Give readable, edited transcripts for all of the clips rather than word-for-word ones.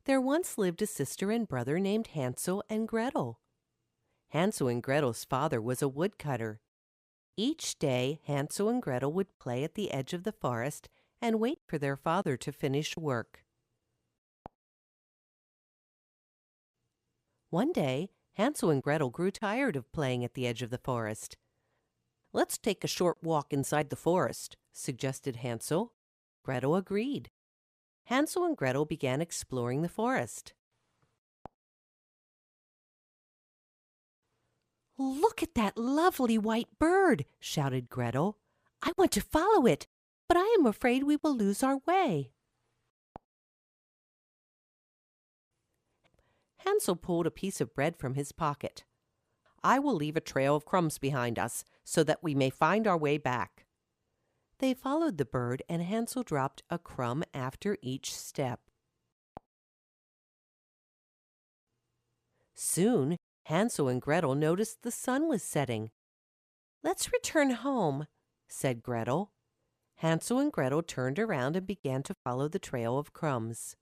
There once lived a sister and brother named Hansel and Gretel. Hansel and Gretel's father was a woodcutter. Each day, Hansel and Gretel would play at the edge of the forest and wait for their father to finish work. One day, Hansel and Gretel grew tired of playing at the edge of the forest. "Let's take a short walk inside the forest," suggested Hansel. Gretel agreed. Hansel and Gretel began exploring the forest. "Look at that lovely white bird," shouted Gretel. "I want to follow it, but I am afraid we will lose our way." Hansel pulled a piece of bread from his pocket. "I will leave a trail of crumbs behind us so that we may find our way back." They followed the bird, and Hansel dropped a crumb after each step. Soon, Hansel and Gretel noticed the sun was setting. "Let's return home," said Gretel. Hansel and Gretel turned around and began to follow the trail of crumbs.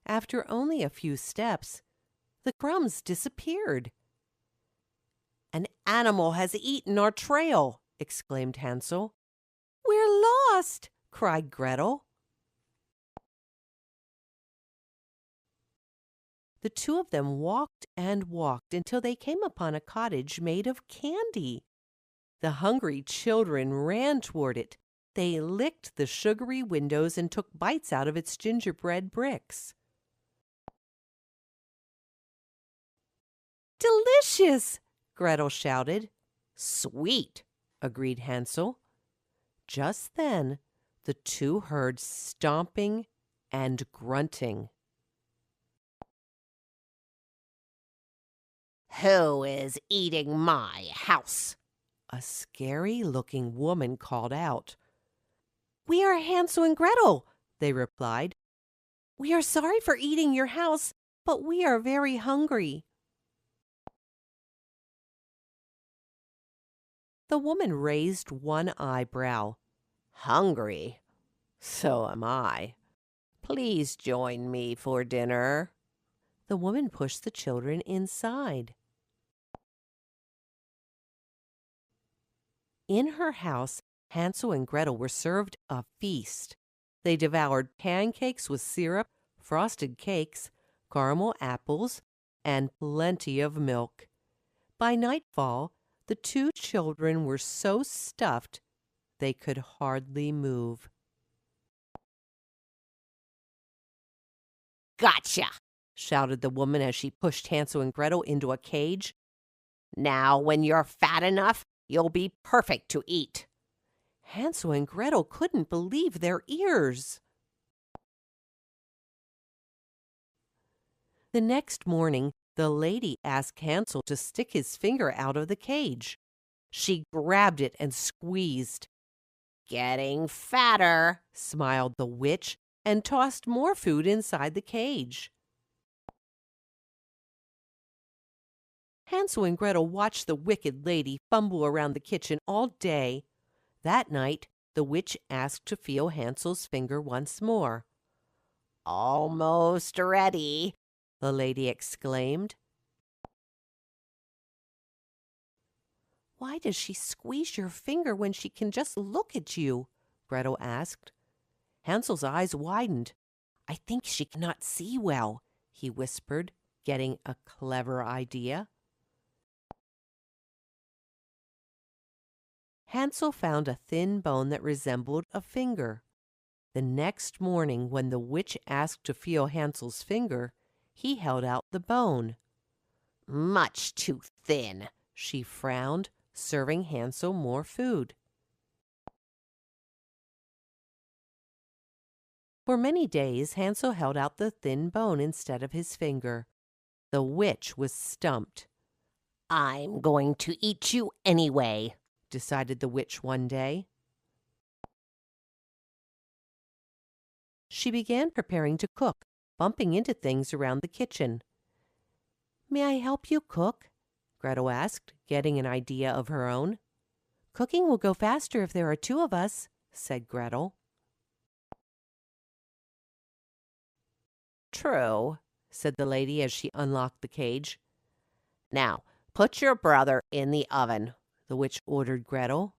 After only a few steps, the crumbs disappeared. "An animal has eaten our trail," exclaimed Hansel. "We're lost!" cried Gretel. The two of them walked and walked until they came upon a cottage made of candy. The hungry children ran toward it. They licked the sugary windows and took bites out of its gingerbread bricks. "Delicious!" Gretel shouted. "Sweet!" agreed Hansel. Just then, the two heard stomping and grunting. "Who is eating my house?" a scary-looking woman called out. "We are Hansel and Gretel," they replied. "We are sorry for eating your house, but we are very hungry." The woman raised one eyebrow. "Hungry? So am I. Please join me for dinner." The woman pushed the children inside. In her house, Hansel and Gretel were served a feast. They devoured pancakes with syrup, frosted cakes, caramel apples, and plenty of milk. By nightfall, the two children were so stuffed they could hardly move. "Gotcha!" shouted the woman as she pushed Hansel and Gretel into a cage. "Now, when you're fat enough, you'll be perfect to eat." Hansel and Gretel couldn't believe their ears. The next morning, the lady asked Hansel to stick his finger out of the cage. She grabbed it and squeezed. "Getting fatter," smiled the witch, and tossed more food inside the cage. Hansel and Gretel watched the wicked lady fumble around the kitchen all day. That night, the witch asked to feel Hansel's finger once more. "Almost ready," the lady exclaimed. "Why does she squeeze your finger when she can just look at you?" Gretel asked. Hansel's eyes widened. "I think she cannot see well," he whispered, getting a clever idea. Hansel found a thin bone that resembled a finger. The next morning, when the witch asked to feel Hansel's finger, he held out the bone. "Much too thin," she frowned, serving Hansel more food. For many days, Hansel held out the thin bone instead of his finger. The witch was stumped. "I'm going to eat you anyway," decided the witch one day. She began preparing to cook, bumping into things around the kitchen. "May I help you cook?" Gretel asked, getting an idea of her own. "Cooking will go faster if there are two of us," said Gretel. true," said the lady as she unlocked the cage. "Now, put your brother in the oven," the witch ordered Gretel.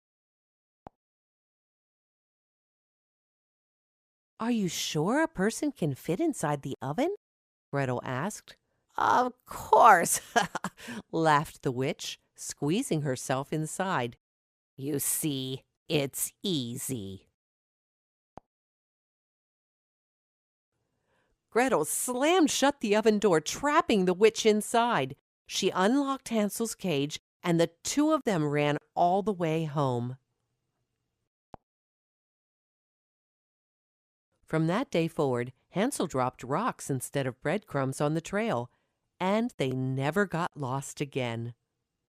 "Are you sure a person can fit inside the oven?" Gretel asked. "Of course," laughed the witch, squeezing herself inside. "You see, it's easy." Gretel slammed shut the oven door, trapping the witch inside. She unlocked Hansel's cage, and the two of them ran all the way home. From that day forward, Hansel dropped rocks instead of breadcrumbs on the trail, and they never got lost again.